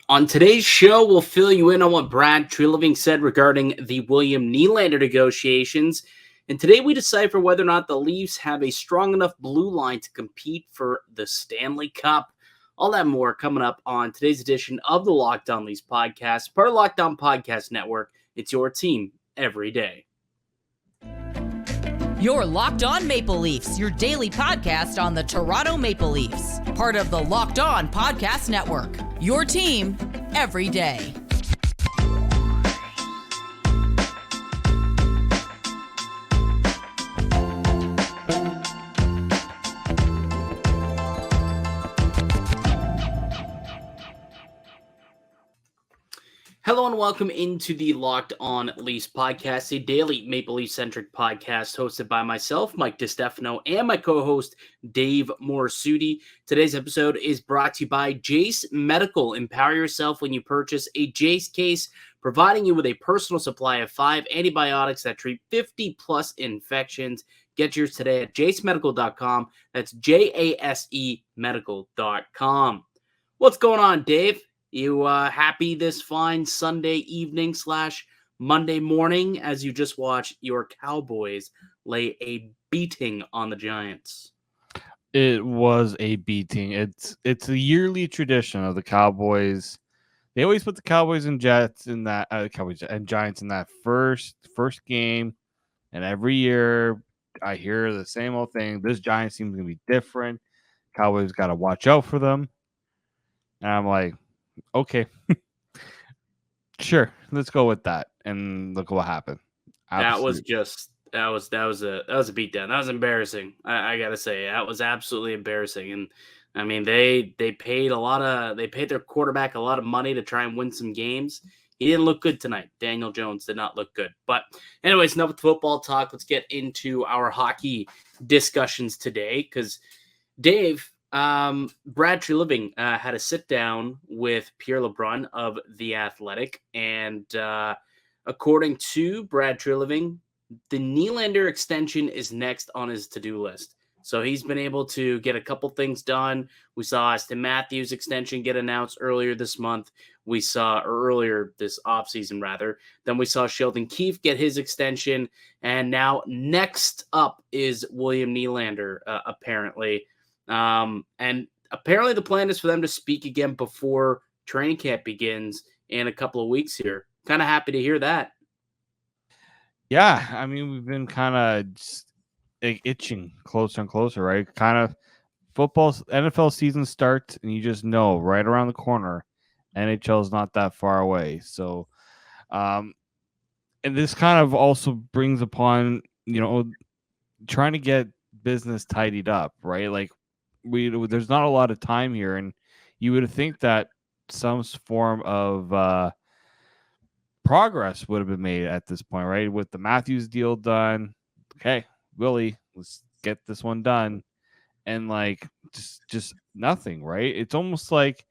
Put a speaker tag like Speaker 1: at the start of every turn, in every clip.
Speaker 1: On today's show, we'll fill you in on what Brad Treliving said regarding the William Nylander negotiations. And today we decipher whether or not the Leafs have a strong enough blue line to compete for the Stanley Cup. All that more coming up on today's edition of the Locked On Leafs podcast, part of Locked On Podcast Network. It's your team every day.
Speaker 2: You're Locked On Maple Leafs, your daily podcast on the Toronto Maple Leafs. Part of the Locked On Podcast Network, your team every day.
Speaker 1: Hello and welcome into the Locked On Leafs podcast, a daily Maple Leaf-centric podcast hosted by myself, Mike DiStefano, and my co-host, Dave Morassutti. Today's episode is brought to you by Jase Medical. Empower yourself when you purchase a Jase case, providing you with a personal supply of 5 antibiotics that treat 50-plus infections. Get yours today at jasemedical.com. That's Jase medical.com. What's going on, Dave? You happy this fine Sunday evening / Monday morning as you just watched your Cowboys lay a beating on the Giants?
Speaker 3: It was a beating. It's a yearly tradition of the Cowboys. They always put the Cowboys and Jets in that Cowboys and Giants in that first game, and every year I hear the same old thing. This Giants seems to be different. Cowboys got to watch out for them, and I'm like, okay, sure, let's go with that. And look what happened.
Speaker 1: That was a beatdown. That was embarrassing. I gotta say, that was absolutely embarrassing. And I mean, they paid their quarterback a lot of money to try and win some games. He didn't look good tonight. Daniel Jones did not look good. But anyways, enough with football talk. Let's get into our hockey discussions today because Dave. Brad Treliving had a sit down with Pierre LeBrun of The Athletic, and according to Brad Treliving, the Nylander extension is next on his to-do list. So he's been able to get a couple things done. We saw Austin Matthews' extension get announced earlier this month. Earlier this offseason, rather. Then we saw Sheldon Keefe get his extension, and now next up is William Nylander, apparently. And apparently the plan is for them to speak again before training camp begins in a couple of weeks here. Kind of happy to hear that.
Speaker 3: Yeah, I mean, we've been kind of itching closer and closer, right? Kind of NFL season starts, and you just know right around the corner, NHL is not that far away. So, and this kind of also brings upon, trying to get business tidied up, right? Like, there's not a lot of time here, and you would think that some form of progress would have been made at this point, right? With the Matthews deal done, okay, Willie, let's get this one done, and like just nothing, right? It's almost like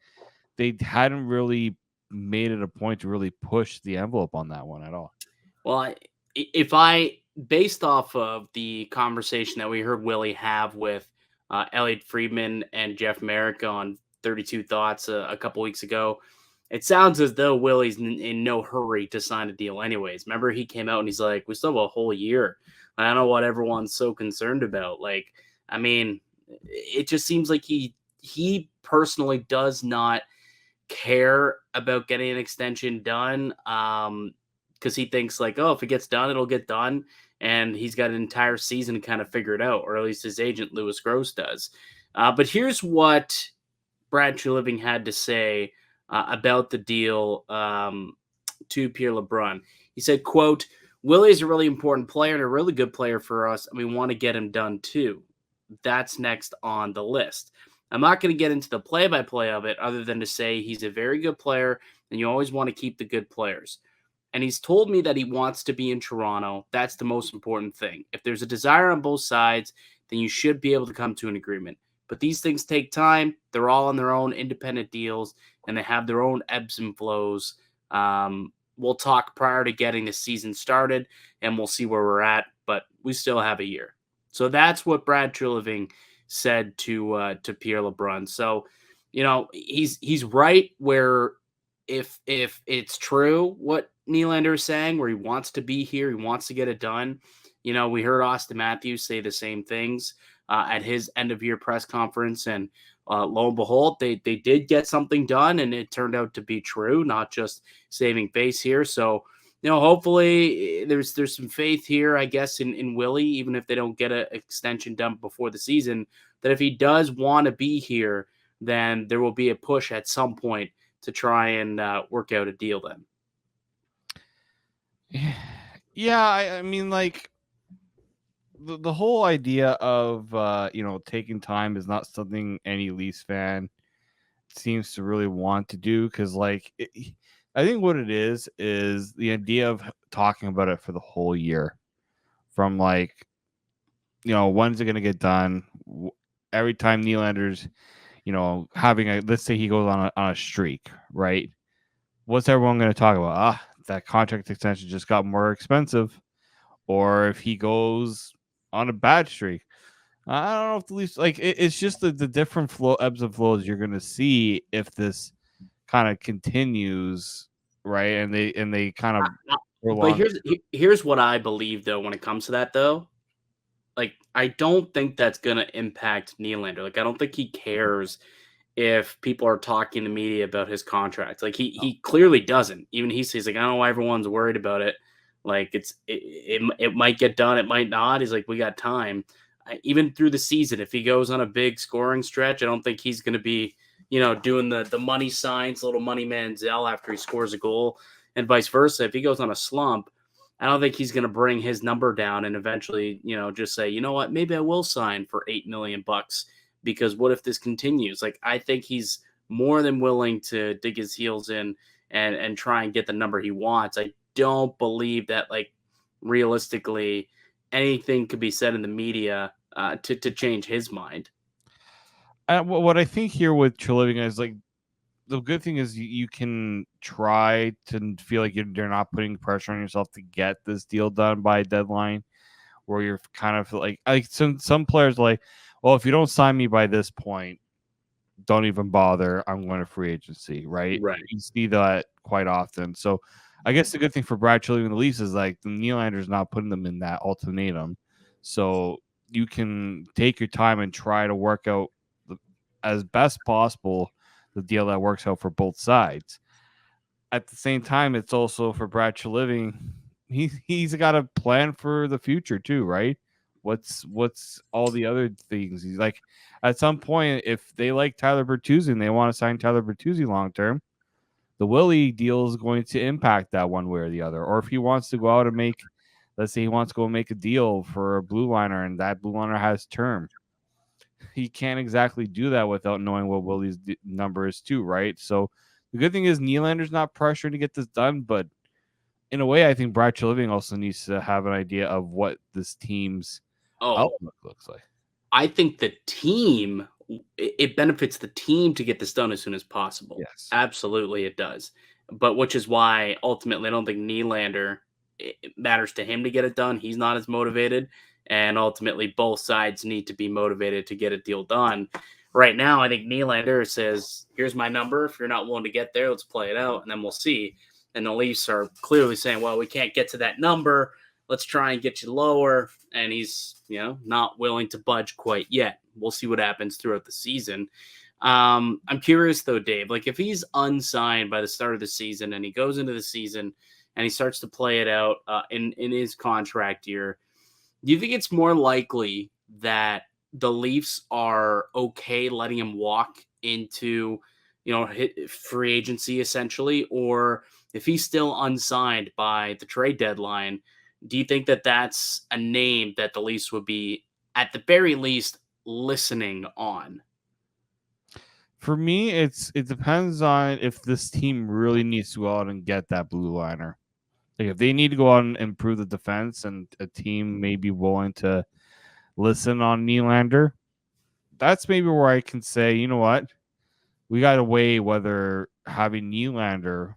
Speaker 3: they hadn't really made it a point to really push the envelope on that one at all.
Speaker 1: Well, based off of the conversation that we heard Willie have with Elliot Friedman and Jeff Merrick on 32 Thoughts a couple weeks ago, it sounds as though Willie's in no hurry to sign a deal anyways. Remember, he came out and he's like, we still have a whole year. I don't know what everyone's so concerned about. Like, I mean, it just seems like he personally does not care about getting an extension done because he thinks like, oh, if it gets done, it'll get done. And he's got an entire season to kind of figure it out, or at least his agent, Louis Gross, does. But here's what Brad Treliving had to say about the deal to Pierre LeBrun. He said, quote, Willie is a really important player and a really good player for us, and we want to get him done too. That's next on the list. I'm not going to get into the play-by-play of it other than to say he's a very good player, and you always want to keep the good players. And he's told me that he wants to be in Toronto. That's the most important thing. If there's a desire on both sides, then you should be able to come to an agreement. But these things take time. They're all on their own independent deals, and they have their own ebbs and flows. We'll talk prior to getting the season started, and we'll see where we're at. But we still have a year. So that's what Brad Treliving said to Pierre LeBrun. So, he's right where if it's true what Nylander is saying, where he wants to be here, he wants to get it done. We heard Austin Matthews say the same things at his end of year press conference, and lo and behold, they did get something done, and it turned out to be true, not just saving face here. So hopefully there's some faith here, I guess, in Willie, even if they don't get an extension done before the season, that if he does want to be here, then there will be a push at some point to try and work out a deal then.
Speaker 3: Yeah, I mean, like, the whole idea of taking time is not something any Leafs fan seems to really want to do, because I think what it is the idea of talking about it for the whole year, from when's it going to get done. Every time Nylander's having let's say he goes on a streak, right? What's everyone going to talk about? That contract extension just got more expensive. Or if he goes on a bad streak, I don't know if the Leafs it's just the different ebbs and flows you're going to see if this kind of continues, right? And they kind of
Speaker 1: but here's what I believe, though, when it comes to that, though. I don't think that's going to impact Nylander. I don't think he cares if people are talking to media about his contract. He clearly doesn't. Even he says, I don't know why everyone's worried about it. It might get done, it might not. He's like, we got time. Even through the season, if he goes on a big scoring stretch, I don't think he's going to be, doing the money signs, little money Manziel after he scores a goal, and vice versa. If he goes on a slump, I don't think he's going to bring his number down and eventually, just say, you know what, maybe I will sign for $8 million because what if this continues? I think he's more than willing to dig his heels in and try and get the number he wants. I don't believe that realistically anything could be said in the media to change his mind.
Speaker 3: What I think here with Treliving is the good thing is you can try to feel like you're not putting pressure on yourself to get this deal done by a deadline, where you're kind of like some players well, if you don't sign me by this point, don't even bother. I'm going to free agency, right?
Speaker 1: Right.
Speaker 3: You see that quite often. So I guess the good thing for Brad Treliving and the Leafs is the Nylander's not putting them in that ultimatum. So you can take your time and try to work out as best possible the deal that works out for both sides. At the same time, it's also for Brad Treliving. He's got a plan for the future too, right? What's all the other things? He's at some point, if they like Tyler Bertuzzi and they want to sign Tyler Bertuzzi long term, the Willie deal is going to impact that one way or the other. Or if he wants to go out and let's say he wants to go make a deal for a blue liner and that blue liner has term, he can't exactly do that without knowing what Willie's number is too, right? So the good thing is Nylander's not pressured to get this done, but in a way, I think Brad Treliving also needs to have an idea of what this team's outlook looks like.
Speaker 1: I think the team, it benefits the team to get this done as soon as possible.
Speaker 3: Yes,
Speaker 1: absolutely it does. But which is why ultimately I don't think Nylander, it matters to him to get it done. He's not as motivated. And ultimately, both sides need to be motivated to get a deal done. Right now, I think Nylander says, here's my number. If you're not willing to get there, let's play it out, and then we'll see. And the Leafs are clearly saying, well, we can't get to that number. Let's try and get you lower. And he's, not willing to budge quite yet. We'll see what happens throughout the season. I'm curious, though, Dave, if he's unsigned by the start of the season and he goes into the season and he starts to play it out in his contract year, do you think it's more likely that the Leafs are okay letting him walk into, free agency essentially? Or if he's still unsigned by the trade deadline, do you think that that's a name that the Leafs would be, at the very least, listening on?
Speaker 3: For me, it depends on if this team really needs to go out and get that blue liner. If they need to go out and improve the defense and a team may be willing to listen on Nylander, that's maybe where I can say, you know what? We got to weigh whether having Nylander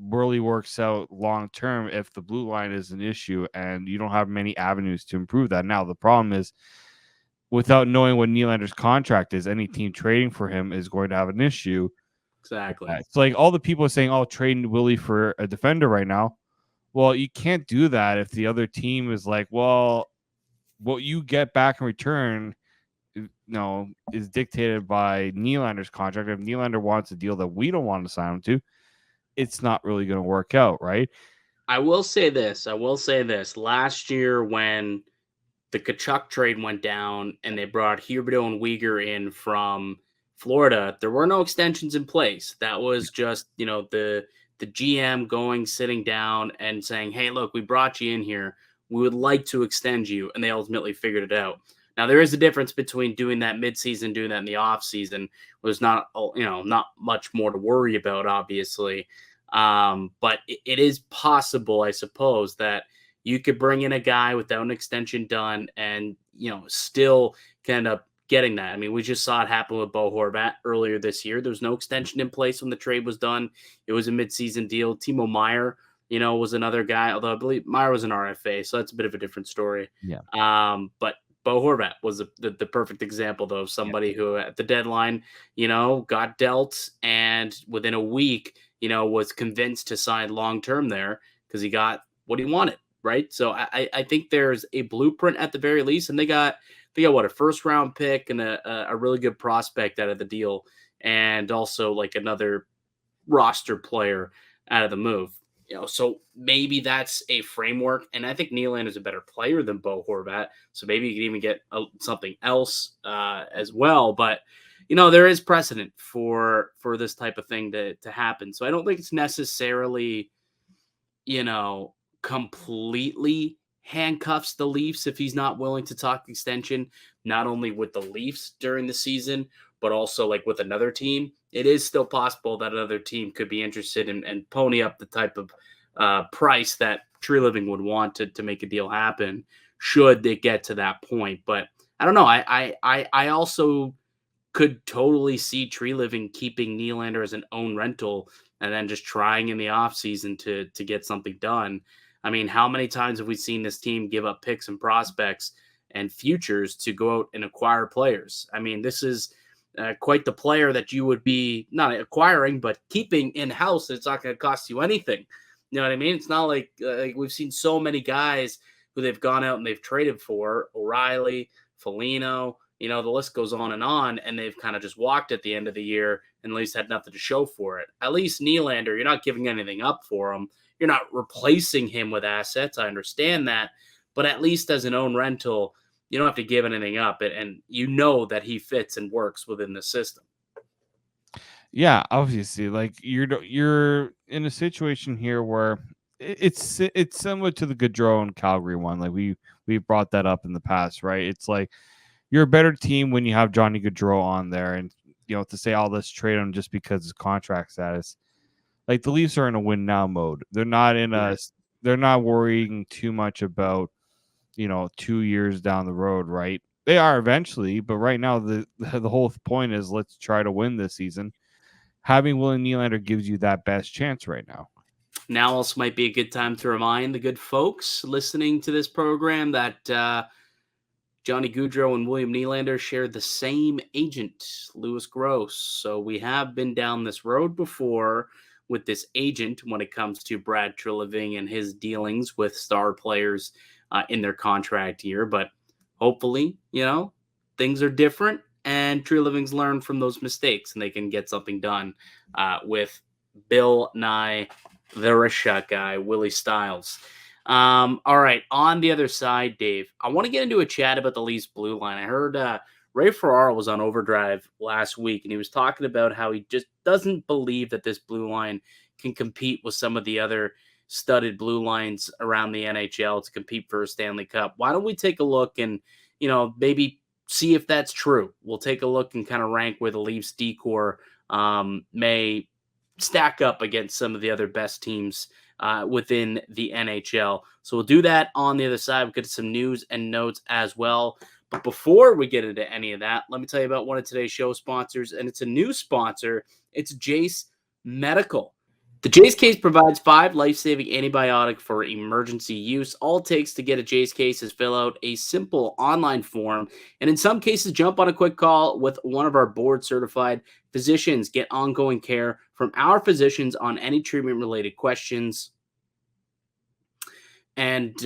Speaker 3: really works out long term if the blue line is an issue and you don't have many avenues to improve that. Now, the problem is, without knowing what Nylander's contract is, any team trading for him is going to have an issue.
Speaker 1: Exactly.
Speaker 3: It's like all the people saying, "Oh, trading Willie for a defender right now." Well, you can't do that if the other team is like, "Well, what you get back in return, is dictated by Nylander's contract. If Nylander wants a deal that we don't want to sign him to, it's not really going to work out, right?"
Speaker 1: I will say this. Last year, when the Kachuk trade went down and they brought Huberdeau and Uyghur in from Florida, there were no extensions in place. That was just, the GM sitting down and saying, "Hey, look, we brought you in here. We would like to extend you." And they ultimately figured it out. Now, there is a difference between doing that midseason, doing that in the offseason. There's not, not much more to worry about, obviously. But it is possible, I suppose, that you could bring in a guy without an extension done and, still end up getting that. I mean, we just saw it happen with Bo Horvat earlier this year. There was no extension in place when the trade was done. It was a midseason deal. Timo Meier, was another guy, although I believe Meier was an RFA, so that's a bit of a different story.
Speaker 3: Yeah.
Speaker 1: But Bo Horvat was the perfect example, though, of somebody who at the deadline, got dealt and within a week, was convinced to sign long-term there because he got what he wanted. Right. So I think there's a blueprint at the very least. And they got what, a first round pick and a really good prospect out of the deal. And also like another roster player out of the move. So maybe that's a framework. And I think Nylander is a better player than Bo Horvat. So maybe you can even get something else as well. But, there is precedent for this type of thing to happen. So I don't think it's necessarily, completely handcuffs the Leafs if he's not willing to talk extension, not only with the Leafs during the season, but also like with another team. It is still possible that another team could be interested and pony up the type of price that Treliving would want to make a deal happen should they get to that point. But I don't know. I also could totally see Treliving keeping Nylander as an own rental and then just trying in the offseason to get something done. I mean, how many times have we seen this team give up picks and prospects and futures to go out and acquire players? I mean, this is quite the player that you would be not acquiring, but keeping in-house. It's not going to cost you anything. You know what I mean? It's not like we've seen so many guys who they've gone out and they've traded for, O'Reilly, Foligno, the list goes on, and they've kind of just walked at the end of the year and at least had nothing to show for it. At least Nylander, you're not giving anything up for him. You're not replacing him with assets. I understand that. But at least as an own rental, you don't have to give anything up. And that he fits and works within the system.
Speaker 3: Yeah, obviously, like you're in a situation here where it's similar to the Gaudreau and Calgary one. Like we brought that up in the past, right? It's like you're a better team when you have Johnny Gaudreau on there, and to say all this trade him just because his contract status. Like the Leafs are in a win now mode. They're not they're not worrying too much about 2 years down the road, right? They are eventually, but right now the whole point is let's try to win this season. Having William Nylander gives you that best chance right now.
Speaker 1: Now also might be a good time to remind the good folks listening to this program that Johnny Gaudreau and William Nylander share the same agent, Louis Gross. So we have been down this road before with this agent when it comes to Brad Treliving and his dealings with star players in their contract year. But hopefully, things are different and Treliving's learned from those mistakes and they can get something done with Bill Nye, the Russia guy, Willie Stiles. All right, on the other side, Dave, I want to get into a chat about the Leafs blue line. I heard Ray Ferraro was on Overdrive last week, and he was talking about how he just doesn't believe that this blue line can compete with some of the other studded blue lines around the NHL to compete for a Stanley Cup. Why don't we take a look and, maybe see if that's true? We'll take a look and kind of rank where the Leafs decor may stack up against some of the other best teams within the NHL. So we'll do that on the other side. We'll get to some news and notes as well. But before we get into any of that, let me tell you about one of today's show sponsors, and it's a new sponsor. It's Jase Medical. The Jase case provides 5 life-saving antibiotic for emergency use. All it takes to get a Jase case is fill out a simple online form, and in some cases, jump on a quick call with one of our board-certified physicians. Get ongoing care from our physicians on any treatment-related questions. And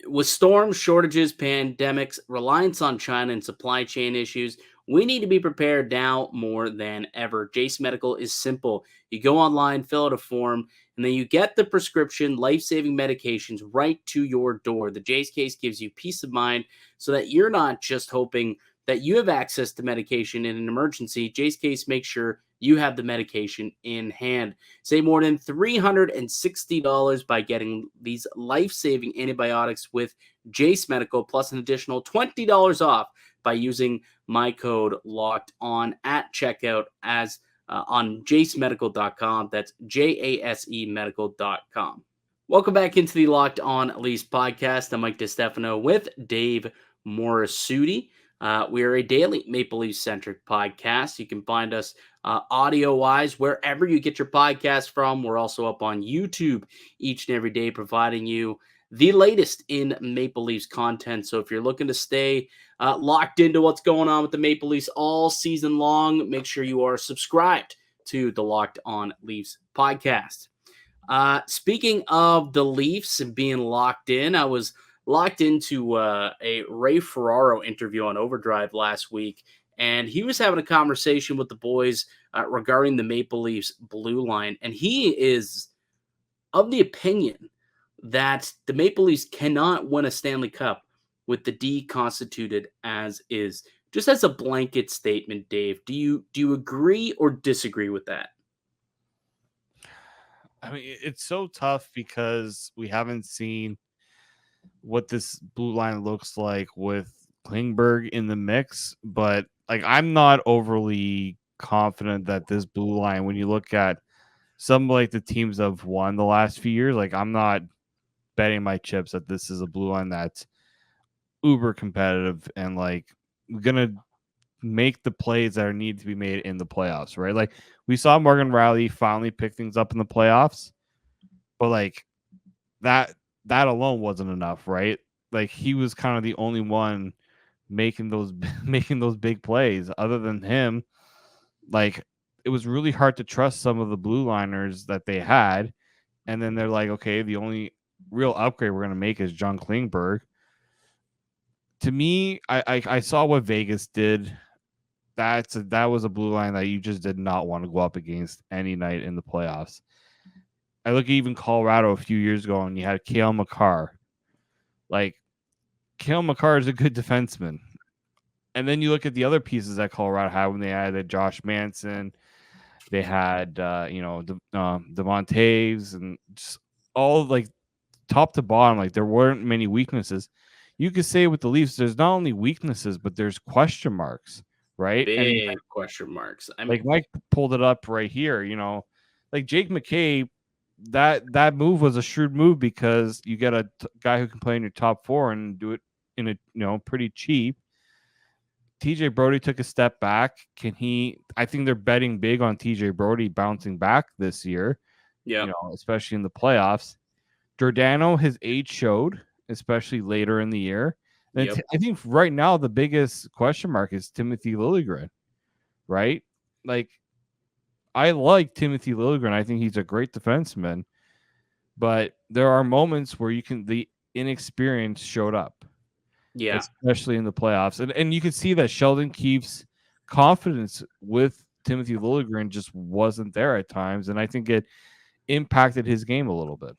Speaker 1: with storms, shortages, pandemics, reliance on China, and supply chain issues, we need to be prepared now more than ever. Jase Medical is simple. You go online, fill out a form, and then you get the prescription life-saving medications right to your door. The Jase case gives you peace of mind so that you're not just hoping that you have access to medication in an emergency. Jase case makes sure you have the medication in hand. Save more than $360 by getting these life-saving antibiotics with Jase Medical, plus an additional $20 off by using my code locked on at checkout as on jasemedical.com. That's JASE medical.com. Welcome back into the Locked On Leafs podcast. I'm Mike DiStefano with Dave Morassutti. We are a daily Maple Leaf centric podcast. You can find us audio wise wherever you get your podcast from. We're also up on YouTube each and every day, providing you the latest in Maple Leafs content. So if you're looking to stay locked into what's going on with the Maple Leafs all season long, make sure you are subscribed to the Locked On Leafs podcast. Speaking of the Leafs and being locked in, I was locked into a Ray Ferraro interview on Overdrive last week, and he was having a conversation with the boys regarding the Maple Leafs blue line, and he is of the opinion that the Maple Leafs cannot win a Stanley Cup with the D constituted as is. Just as a blanket statement, Dave, do you agree or disagree with that?
Speaker 3: I mean, it's so tough because we haven't seen what this blue line looks like with Klingberg in the mix, but like I'm not overly confident that this blue line, when you look at some like the teams that have won the last few years, like I'm not betting my chips that this is a blue line that's uber competitive and like gonna make the plays that are need to be made in the playoffs, right? Like we saw Morgan Rielly finally pick things up in the playoffs, but like that alone wasn't enough, right? Like he was kind of the only one making those big plays. Other than him, like it was really hard to trust some of the blue liners that they had. And then they're like, okay, the only real upgrade we're gonna make is John Klingberg. To me, I saw what Vegas did. That was a blue line that you just did not want to go up against any night in the playoffs. I look at even Colorado a few years ago, and you had Cale Makar. Like, Cale Makar is a good defenseman. And then you look at the other pieces that Colorado had when they added Josh Manson. They had, Devontae's and just all like top to bottom. Like, there weren't many weaknesses. You could say with the Leafs, there's not only weaknesses, but there's question marks, right?
Speaker 1: Big question marks. I mean,
Speaker 3: like Mike pulled it up right here, like Jake McKay, that move was a shrewd move because you get a guy who can play in your top four and do it in a pretty cheap. TJ Brody took a step back. I think they're betting big on TJ Brody bouncing back this year.
Speaker 1: Yeah.
Speaker 3: Especially in the playoffs. Giordano, his age showed, especially later in the year. And I think right now the biggest question mark is Timothy Liljegren, right? Like, I like Timothy Liljegren. I think he's a great defenseman, but there are moments where the inexperience showed up.
Speaker 1: Yeah.
Speaker 3: Especially in the playoffs. And you can see that Sheldon Keefe's confidence with Timothy Liljegren just wasn't there at times. And I think it impacted his game a little bit.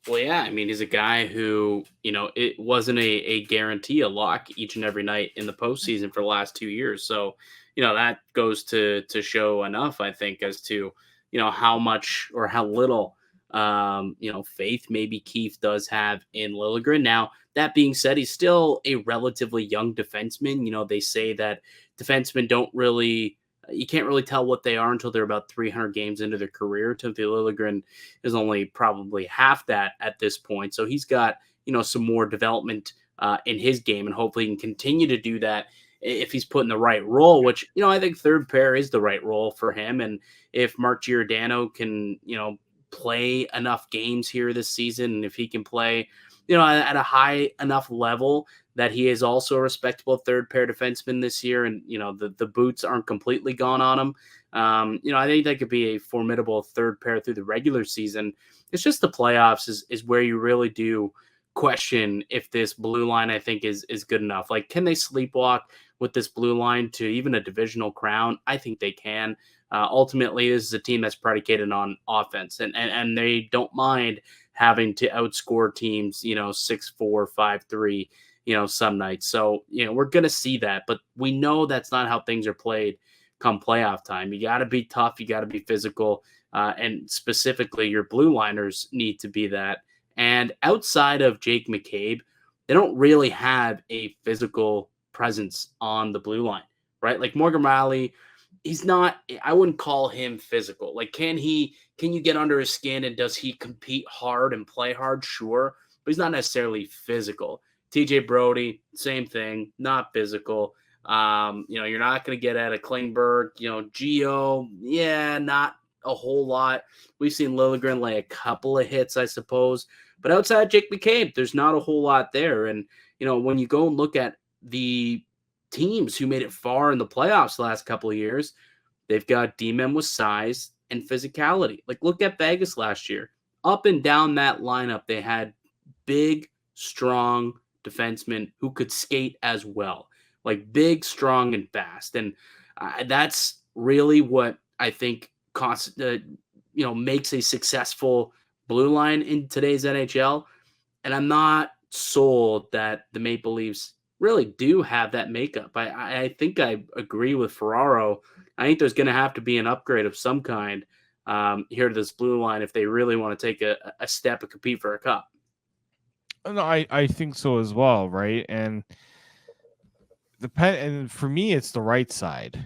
Speaker 1: Well, yeah. I mean, he's a guy who, it wasn't a guarantee, a lock each and every night in the postseason for the last 2 years. So, that goes to show enough, I think, as to, how much or how little, faith maybe Keefe does have in Liljegren. Now, that being said, he's still a relatively young defenseman. They say that defensemen you can't really tell what they are until they're about 300 games into their career. Timothy Liljegren is only probably half that at this point. So he's got, some more development in his game, and hopefully he can continue to do that if he's put in the right role, which, I think third pair is the right role for him. And if Mark Giordano can, play enough games here this season, and if he can play, at a high enough level that he is also a respectable third pair defenseman this year, and, the boots aren't completely gone on him, I think that could be a formidable third pair through the regular season. It's just the playoffs is where you really do question if this blue line, I think, is good enough. Like, can they sleepwalk with this blue line to even a divisional crown? I think they can. Ultimately, this is a team that's predicated on offense, and they don't mind having to outscore teams, 6-4, 5-3, some nights. So, we're going to see that, but we know that's not how things are played come playoff time. You got to be tough. You got to be physical. And specifically, your blue liners need to be that. And outside of Jake McCabe, they don't really have a physical presence on the blue line, right? Like Morgan Rielly, he's not, I wouldn't call him physical. Like, can you get under his skin, and does he compete hard and play hard? Sure. But he's not necessarily physical. TJ Brody, same thing, not physical. You're not going to get out of Klingberg, Gio, not a whole lot. We've seen Liljegren lay a couple of hits, I suppose. But outside Jake McCabe, there's not a whole lot there. And, when you go and look at the teams who made it far in the playoffs the last couple of years, they've got D-men with size and physicality. Like, look at Vegas last year. Up and down that lineup, they had big, strong defensemen who could skate as well. Like, big, strong, and fast. And that's really what I think makes a successful blue line in today's NHL. And I'm not sold that the Maple Leafs really do have that makeup. I think I agree with Ferraro. I think there's going to have to be an upgrade of some kind here to this blue line if they really want to take a step and compete for a cup.
Speaker 3: No, I think so as well, right? And and for me, it's the right side.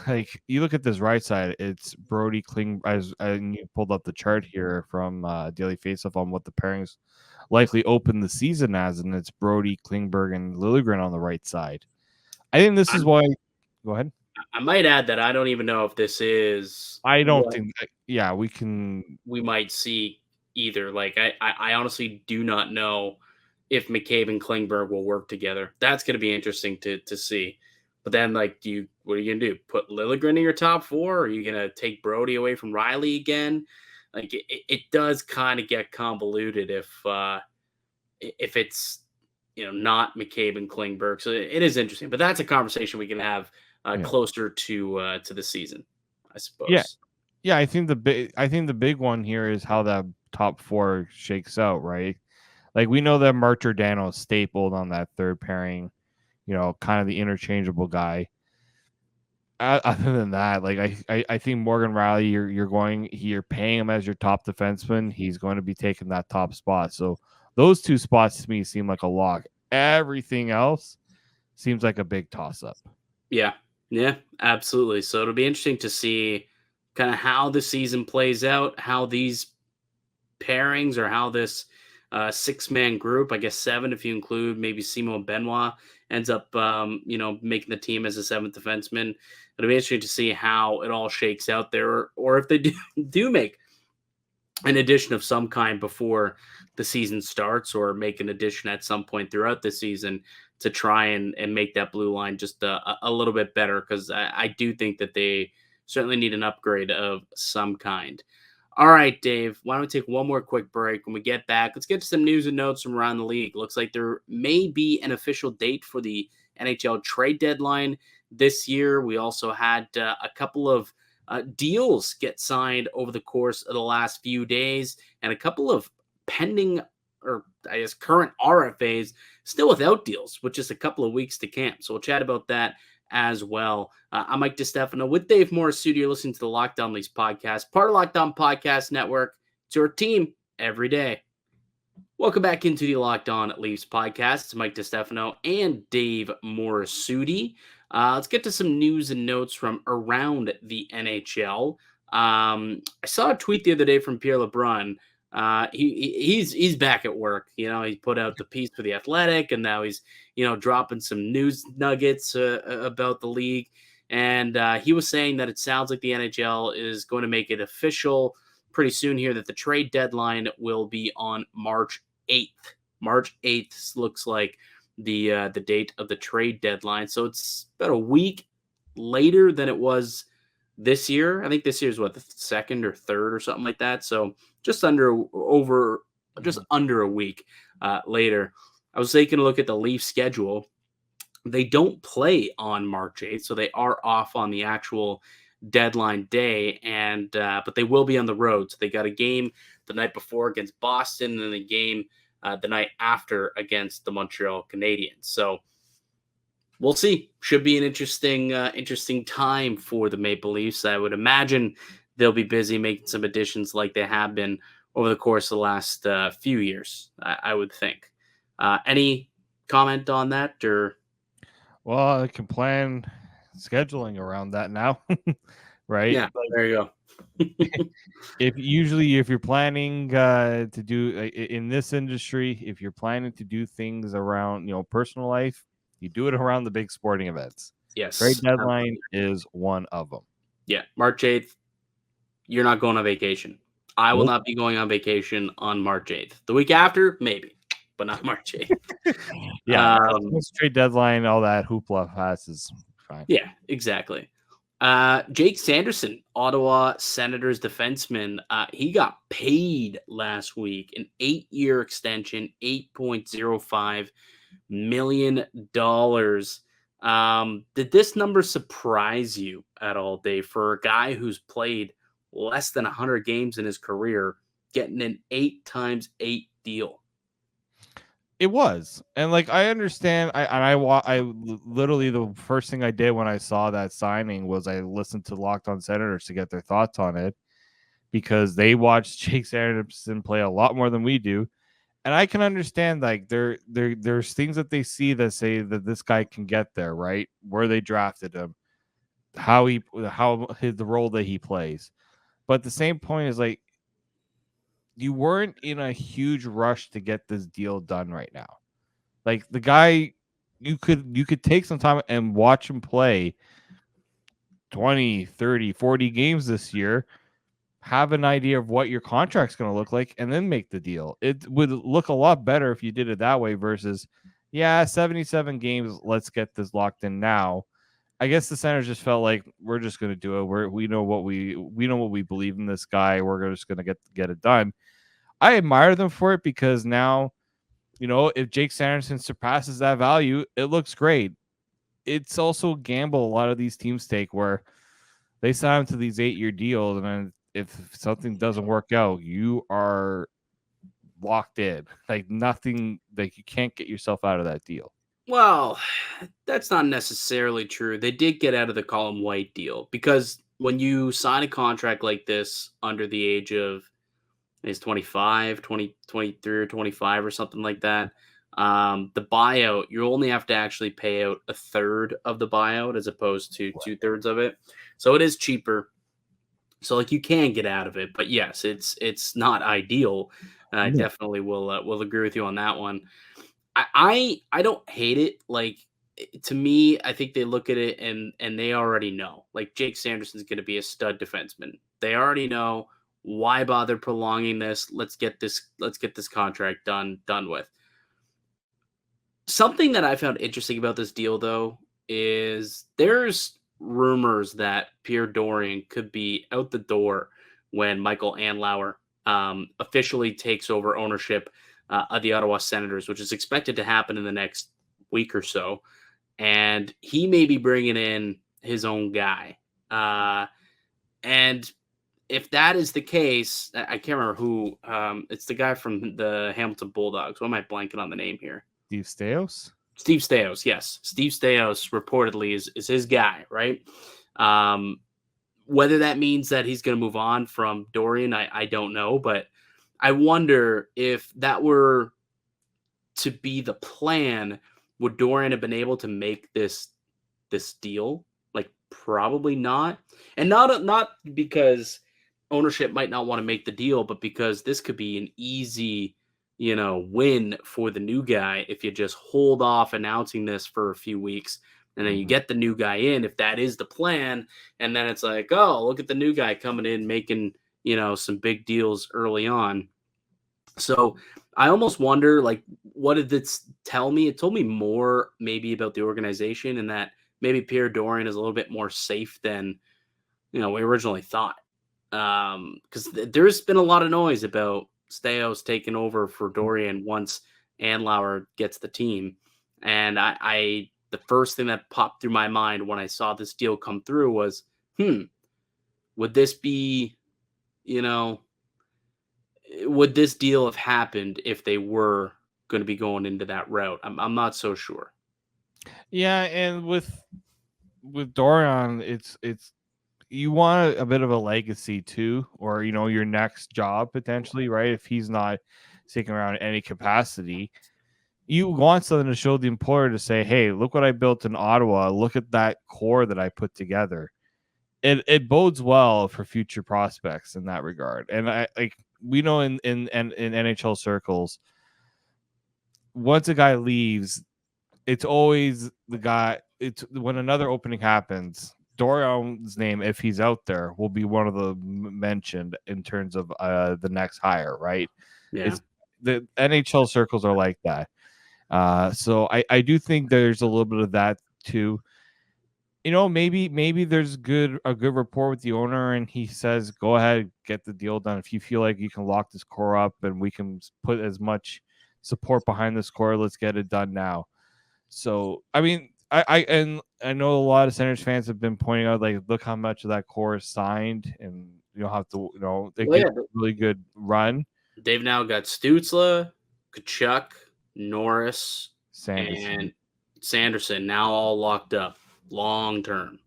Speaker 3: Like, you look at this right side, it's Brody Klingberg. And you pulled up the chart here from Daily Faceoff on what the pairings likely open the season as, and it's Brody, Klingberg, and Liljegren on the right side. I think this is why. Go ahead.
Speaker 1: I might add that I don't even know if this is.
Speaker 3: I don't think. Yeah, we
Speaker 1: might see either. Like, I honestly do not know if McCabe and Klingberg will work together. That's going to be interesting to see. But then, like, what are you going to do? Put Liljegren in your top four? Or are you going to take Brody away from Rielly again? Like, it does kind of get convoluted if it's, not McCabe and Klingberg. So it is interesting. But that's a conversation we can have closer to the season, I suppose.
Speaker 3: Yeah. I think the big one here is how that top four shakes out, right? Like, we know that Mark Giordano is stapled on that third pairing, kind of the interchangeable guy. Other than that, like, I think Morgan Rielly, you're paying him as your top defenseman. He's going to be taking that top spot. So those two spots to me seem like a lock. Everything else seems like a big toss up. Yeah,
Speaker 1: absolutely. So it'll be interesting to see kind of how the season plays out, how these pairings, or how this 6-man group, I guess 7 if you include maybe Simon Benoit, ends up making the team as a 7th defenseman. It'll be interesting to see how it all shakes out there, or if they do make an addition of some kind before the season starts, or make an addition at some point throughout the season to try and make that blue line just a little bit better, because I do think that they certainly need an upgrade of some kind. All right, Dave, why don't we take one more quick break? When we get back, let's get to some news and notes from around the league. Looks like there may be an official date for the NHL trade deadline this year. We also had a couple of deals get signed over the course of the last few days, and a couple of pending, or I guess current RFAs still without deals, with just a couple of weeks to camp. So we'll chat about that as well. I'm Mike DiStefano with Dave Morassutti. You're listening to the Locked On Leafs podcast, part of Locked On Podcast Network. It's your team every day. Welcome back into the Locked On Leafs podcast. It's Mike DiStefano and Dave Morassutti. Let's get to some news and notes from around the NHL. I saw a tweet the other day from Pierre LeBrun He's back at work. He put out the piece for The Athletic, and now he's dropping some news nuggets about the league. And he was saying that it sounds like the NHL is going to make it official pretty soon here that the trade deadline will be on March 8th. March 8th looks like the date of the trade deadline. So it's about a week later than it was this year. I think this year is the second or third or something like that. So just under a week later. I was taking a look at the Leafs schedule. They don't play on March 8th, so they are off on the actual deadline day, and but they will be on the road. So they got a game the night before against Boston, and a game the night after against the Montreal Canadiens. So we'll see. Should be an interesting time for the Maple Leafs. I would imagine they'll be busy making some additions like they have been over the course of the last few years, I would think. Any comment on that? Or
Speaker 3: Well, I can plan scheduling around that now, right?
Speaker 1: Yeah, there you go.
Speaker 3: If you're planning to do in this industry, if you're planning to do things around personal life, you do it around the big sporting events.
Speaker 1: Yes.
Speaker 3: Trade deadline is one of them.
Speaker 1: Yeah, March 8th, you're not going on vacation. I will not be going on vacation on March 8th. The week after, maybe, but not March 8th.
Speaker 3: Yeah, trade deadline, all that hoopla passes fine.
Speaker 1: Yeah, exactly. Jake Sanderson, Ottawa Senators defenseman, he got paid last week, an 8-year extension, $8.05 million. Did this number surprise you at all, Dave, for a guy who's played less than 100 games in his career, getting an 8x8 deal?
Speaker 3: It was, and I understand. I literally the first thing I did when I saw that signing was I listened to Locked On Senators to get their thoughts on it, because they watch Jake Sanderson play a lot more than we do, and I can understand there's things that they see that say that this guy can get there, right? Where they drafted him, the role that he plays, but at the same point is you weren't in a huge rush to get this deal done right now. The guy, you could take some time and watch him play 20, 30, 40 games this year, have an idea of what your contract's going to look like, and then make the deal. It would look a lot better if you did it that way versus, 77 games, let's get this locked in now. I guess the Senators just felt like we're just going to do it. We know what we believe in this guy. We're just going to get it done. I admire them for it because now, if Jake Sanderson surpasses that value, it looks great. It's also a gamble a lot of these teams take where they sign him to these 8-year deals, and then if something doesn't work out, you are locked in. Nothing, you can't get yourself out of that deal.
Speaker 1: Well, that's not necessarily true. They did get out of the Colin White deal because when you sign a contract like this under the age of 25, 20, 23 or 25 or something like that, the buyout, you only have to actually pay out a third of the buyout as opposed to 2/3 of it. So it is cheaper. So you can get out of it, but yes, it's not ideal. I definitely will agree with you on that one. I don't hate it. To me, I think they look at it and they already know. Jake Sanderson's going to be a stud defenseman. They already know. Why bother prolonging this? Let's get this contract done with. Something that I found interesting about this deal, though, is there's rumors that Pierre Dorion could be out the door when Michael Andlauer officially takes over ownership of the Ottawa Senators, which is expected to happen in the next week or so. And he may be bringing in his own guy. And if that is the case, I can't remember who. It's the guy from the Hamilton Bulldogs. What am I blanking on the name here?
Speaker 3: Steve Staios?
Speaker 1: Steve Staios, yes. Steve Staios reportedly is his guy, right? Whether that means that he's going to move on from Dorion, I don't know. But I wonder if that were to be the plan, would Dorion have been able to make this deal? Probably not. And not because ownership might not want to make the deal, but because this could be an easy, win for the new guy if you just hold off announcing this for a few weeks and then you get the new guy in, if that is the plan. And then it's like, oh, look at the new guy coming in, making, some big deals early on. So I almost wonder, like, what did this tell me? It told me more maybe about the organization and that maybe Pierre Dorian is a little bit more safe than, we originally thought. Because there's been a lot of noise about Steos taking over for Dorian once Andlauer gets the team. And I the first thing that popped through my mind when I saw this deal come through was, would this be, would this deal have happened if they were going to be going into that route? I'm not so sure.
Speaker 3: Yeah, and with Dorian, it's you want a bit of a legacy too, or your next job potentially, right? If he's not sticking around in any capacity, you want something to show the employer to say, "Hey, look what I built in Ottawa. Look at that core that I put together." It bodes well for future prospects in that regard. And we know in NHL circles, once a guy leaves, it's always the guy. It's when another opening happens, Dorian's name, if he's out there, will be one of the mentioned in terms of the next hire, right?
Speaker 1: Yeah.
Speaker 3: It's the NHL circles are like that. So I do think there's a little bit of that too. Maybe there's a good rapport with the owner, and he says, "Go ahead, get the deal done. If you feel like you can lock this core up, and we can put as much support behind this core, let's get it done now." So, I mean, I know a lot of Senators fans have been pointing out, like, look how much of that core is signed, and you don't have to, they get a really good run.
Speaker 1: They've now got Stützle, Tkachuk, Norris,
Speaker 3: Sanderson.
Speaker 1: and Sanderson now all locked up long term.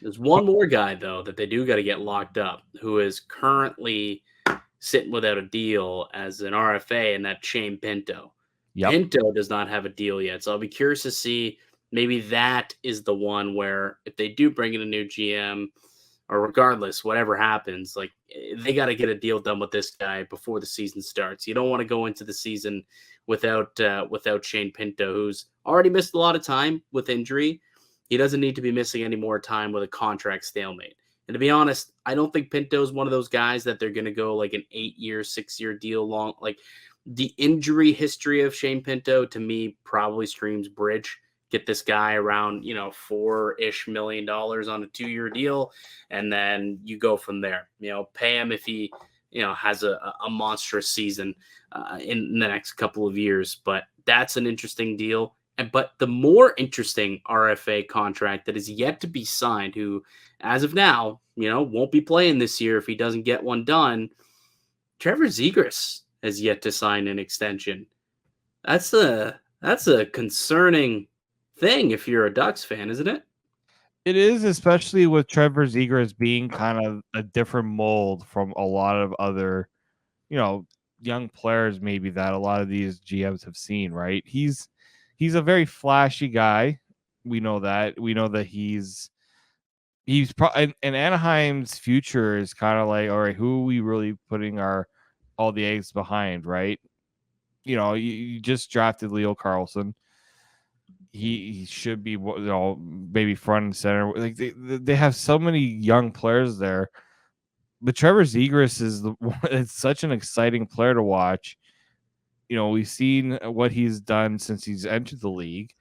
Speaker 1: There's one more guy, though, that they do got to get locked up, who is currently sitting without a deal as an RFA, and that's Shane Pinto.
Speaker 3: Yep.
Speaker 1: Pinto does not have a deal yet, so I'll be curious to see. Maybe that is the one where if they do bring in a new GM, or regardless, whatever happens, like, they got to get a deal done with this guy before the season starts. You don't want to go into the season without Shane Pinto, who's already missed a lot of time with injury. He doesn't need to be missing any more time with a contract stalemate. And to be honest, I don't think Pinto is one of those guys that they're going to go like an 8-year, 6-year deal long. Like, the injury history of Shane Pinto, to me, probably screams bridge. Get this guy around, $4-ish million on a 2-year deal, and then you go from there. Pay him if he, has a monstrous season in the next couple of years. But that's an interesting deal. But the more interesting RFA contract that is yet to be signed, who, as of now, won't be playing this year if he doesn't get one done, Trevor Zegras has yet to sign an extension. That's a concerning thing if you're a Ducks fan, isn't it?
Speaker 3: It is, especially with Trevor Zegras being kind of a different mold from a lot of other, young players maybe that a lot of these GMs have seen, right? He's a very flashy guy. We know that. We know that he's and Anaheim's future is kind of like, all right, who are we really putting all the eggs behind, right? You just drafted Leo Carlson. He should be, maybe front and center. Like they have so many young players there, but Trevor Zegras it's such an exciting player to watch. We've seen what he's done since he's entered the league.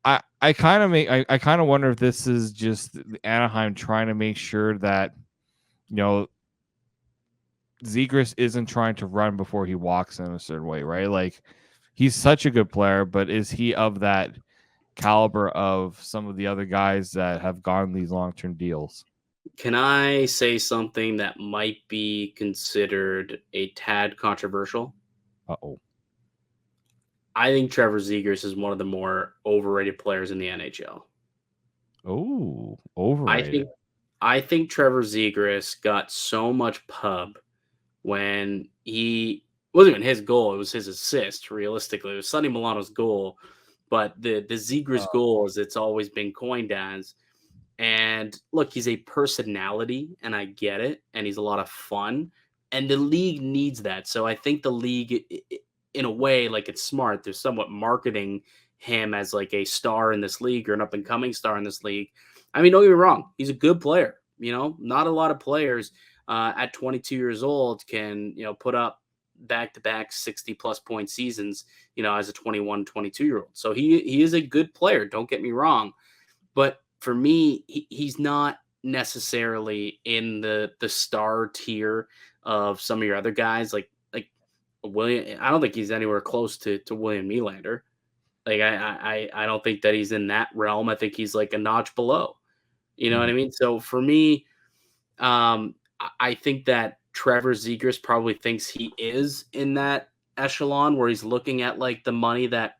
Speaker 3: I kind of wonder if this is just Anaheim trying to make sure that Zegras isn't trying to run before he walks in a certain way, right? Like, he's such a good player, but is he of that caliber of some of the other guys that have gotten these long-term deals?
Speaker 1: Can I say something that might be considered a tad controversial?
Speaker 3: Uh-oh.
Speaker 1: I think Trevor Zegras is one of the more overrated players in the NHL.
Speaker 3: Oh, overrated.
Speaker 1: I think Trevor Zegras got so much pub when he wasn't even his goal. It was his assist, realistically. It was Sonny Milano's goal. But the Zegras goal, as it's always been coined as, And look, he's a personality, and I get it, and he's a lot of fun, and the league needs that. So I think the league, in a way, like it's smart. They're somewhat marketing him as like a star in this league or an up and coming star in this league. I mean, don't get me wrong, he's a good player. Not a lot of players at 22 years old can put up back-to-back 60-plus point seasons, as a 21, 22-year-old. So he is a good player. Don't get me wrong. But for me, he's not necessarily in the star tier of some of your other guys, like William. I don't think he's anywhere close to William Nylander. Like I don't think that he's in that realm. I think he's like a notch below. You know what I mean? So for me, I think that Trevor Zegras probably thinks he is in that echelon where he's looking at like the money that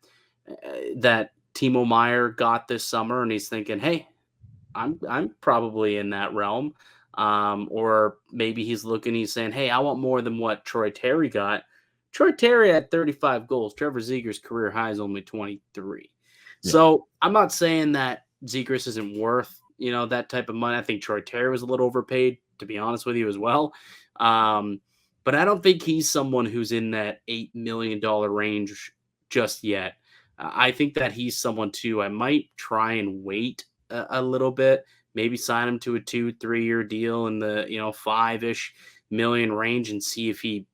Speaker 1: Timo Meier got this summer, and he's thinking, "Hey, I'm probably in that realm." Or maybe he's saying, "Hey, I want more than what Troy Terry got." Troy Terry had 35 goals. Trevor Zegras' career high is only 23. Yeah. So I'm not saying that Zegras isn't worth that type of money. I think Troy Terry was a little overpaid, to be honest with you, as well. But I don't think he's someone who's in that $8 million range just yet. I think that he's someone too. I might try and wait a little bit, maybe sign him to a 2-3 year deal in the 5-ish million range and see if he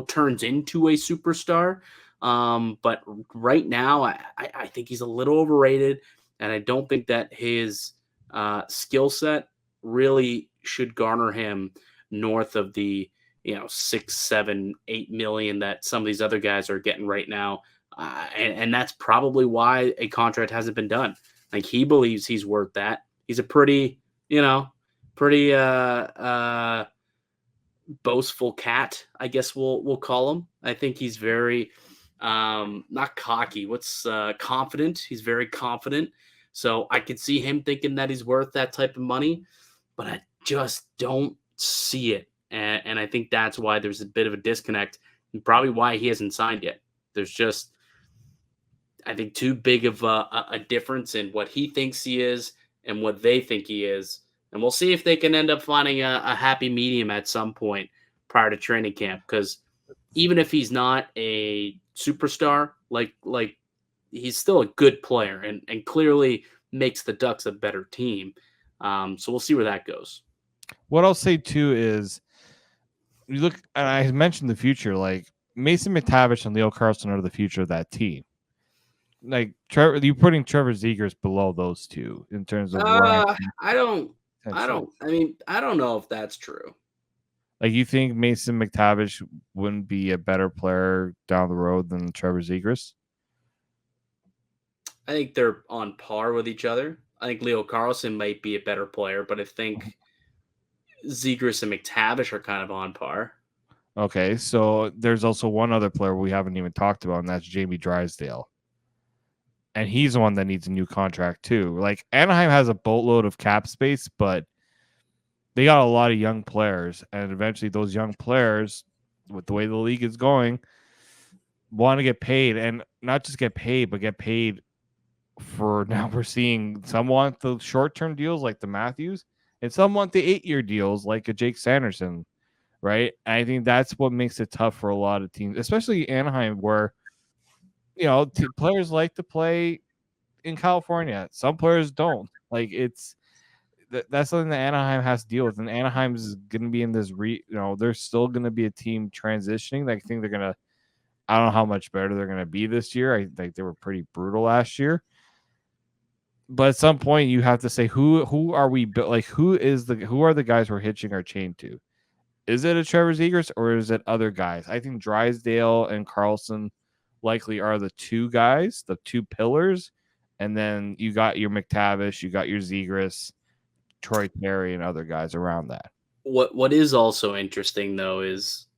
Speaker 1: turns into a superstar. But right now, I think he's a little overrated, and I don't think that his skill set really should garner him north of the 6, 7, 8 million that some of these other guys are getting right now. And that's probably why a contract hasn't been done. Like, he believes he's worth that. He's a pretty boastful cat, I guess we'll call him. I think he's very not cocky. Confident. He's very confident. So I could see him thinking that he's worth that type of money, but I just don't see it. And I think that's why there's a bit of a disconnect, and probably why he hasn't signed yet. There's just, I think, too big of a difference in what he thinks he is and what they think he is. And we'll see if they can end up finding a happy medium at some point prior to training camp. Because even if he's not a superstar, like he's still a good player and clearly makes the Ducks a better team. So we'll see where that goes.
Speaker 3: What I'll say too is, you look, and I mentioned the future, like Mason McTavish and Leo Carlsson are the future of that team. Like you're putting Trevor Zegras below those two in terms of.
Speaker 1: I don't know if that's true.
Speaker 3: Like, you think Mason McTavish wouldn't be a better player down the road than Trevor Zegras?
Speaker 1: I think they're on par with each other. I think Leo Carlsson might be a better player, but I think Zegras and McTavish are kind of on par.
Speaker 3: Okay, so there's also one other player we haven't even talked about, and that's Jamie Drysdale. And he's the one that needs a new contract too. Like, Anaheim has a boatload of cap space, but they got a lot of young players, and eventually those young players, with the way the league is going, want to get paid, and not just get paid, but get paid for, now we're seeing some want the short-term deals like the Matthews, and some want the 8-year deals like a Jake Sanderson, right? And I think that's what makes it tough for a lot of teams, especially Anaheim, where players like to play in California. Some players don't. Like, that's something that Anaheim has to deal with, and Anaheim is going to be in this they're still going to be a team transitioning. I think they're going to, I don't know how much better they're going to be this year. I think they were pretty brutal last year. But at some point you have to say, who are we, like, who are the guys we're hitching our chain to? Is it a Trevor Zegras or is it other guys? I think Drysdale and Carlson likely are the two guys, the two pillars. And then you got your McTavish, you got your Zegras, Troy Terry, and other guys around that.
Speaker 1: What is also interesting, though, is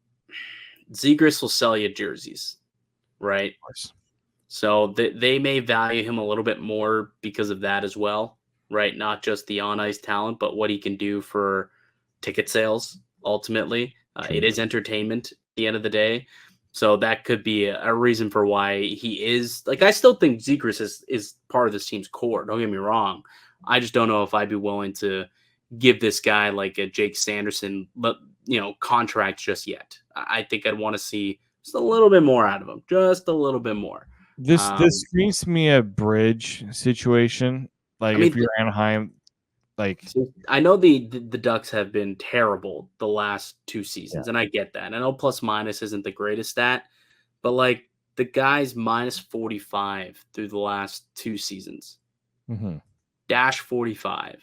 Speaker 1: Zegras will sell you jerseys, right?
Speaker 3: Of course.
Speaker 1: So they may value him a little bit more because of that as well, right? Not just the on-ice talent, but what he can do for ticket sales, ultimately. It is entertainment at the end of the day. So that could be a reason for why he is, like, I still think Zegras is part of this team's core. Don't get me wrong. I just don't know if I'd be willing to give this guy like a Jake Sanderson, contract just yet. I think I'd want to see just a little bit more out of him, just a little bit more.
Speaker 3: This screams to me a bridge situation. Like if you're Anaheim, like
Speaker 1: I know the Ducks have been terrible the last 2 seasons, and I get that. And I know plus minus isn't the greatest stat, but like the guy's minus 45 through the last 2 seasons. Dash 45.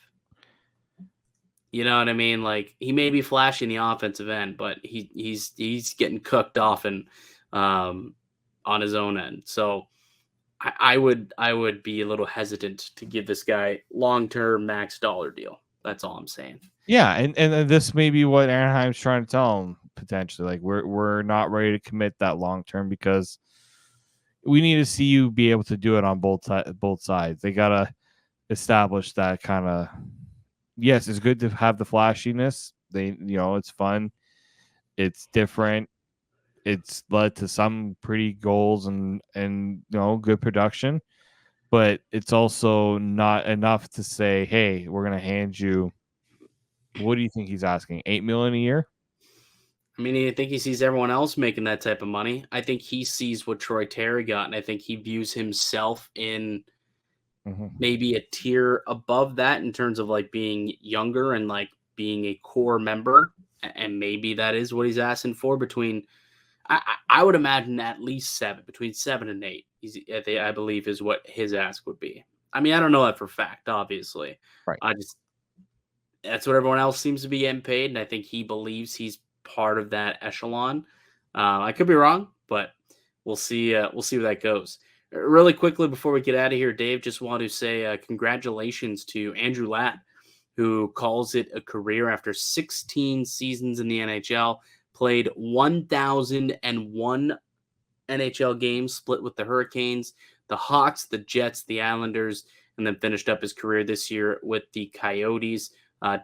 Speaker 1: You know what I mean? Like he may be flashy in the offensive end, but he's getting cooked off and on his own end. So I would be a little hesitant to give this guy long-term max dollar deal. That's all I'm saying.
Speaker 3: Yeah, and this may be what Anaheim's trying to tell him potentially. Like we're not ready to commit that long term because we need to see you be able to do it on both sides. They gotta establish that kind of. Yes, it's good to have the flashiness. It's fun, it's different. It's led to some pretty goals and good production, but it's also not enough to say, hey, we're gonna hand you. What do you think he's asking? $8 million a year?
Speaker 1: I mean, I think he sees everyone else making that type of money. I think he sees what Troy Terry got, and I think he views himself in maybe a tier above that in terms of like being younger and like being a core member, and maybe that is what he's asking for between. I would imagine at least between 7 and 8. I believe is what his ask would be. I mean, I don't know that for a fact, obviously.
Speaker 3: Right.
Speaker 1: That's what everyone else seems to be getting paid, and I think he believes he's part of that echelon. I could be wrong, but we'll see. We'll see where that goes. Really quickly before we get out of here, Dave, just want to say congratulations to Andrew Ladd, who calls it a career after 16 seasons in the NHL. Played 1,001 NHL games, split with the Hurricanes, the Hawks, the Jets, the Islanders, and then finished up his career this year with the Coyotes,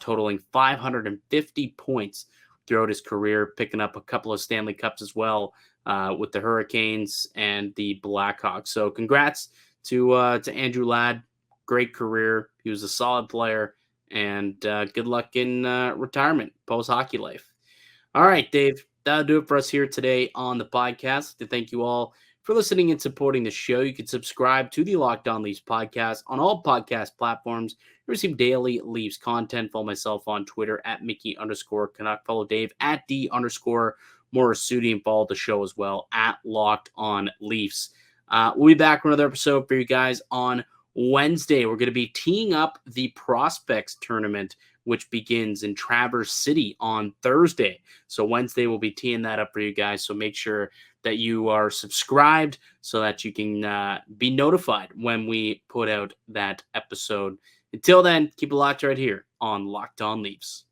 Speaker 1: totaling 550 points throughout his career, picking up a couple of Stanley Cups as well with the Hurricanes and the Blackhawks. So congrats to Andrew Ladd. Great career. He was a solid player, and good luck in retirement, post-hockey life. All right, Dave, that'll do it for us here today on the podcast. To thank you all for listening and supporting the show. You can subscribe to the Locked On Leafs podcast on all podcast platforms. You receive daily Leafs content. Follow myself on Twitter at Mickey_Canuck. Follow Dave at D_Morassutti, and follow the show as well at Locked On Leafs. We'll be back with another episode for you guys on Wednesday. We're going to be teeing up the Prospects tournament, which begins in Traverse City on Thursday. So Wednesday, we'll be teeing that up for you guys. So make sure that you are subscribed so that you can be notified when we put out that episode. Until then, keep it locked right here on Locked On Leafs.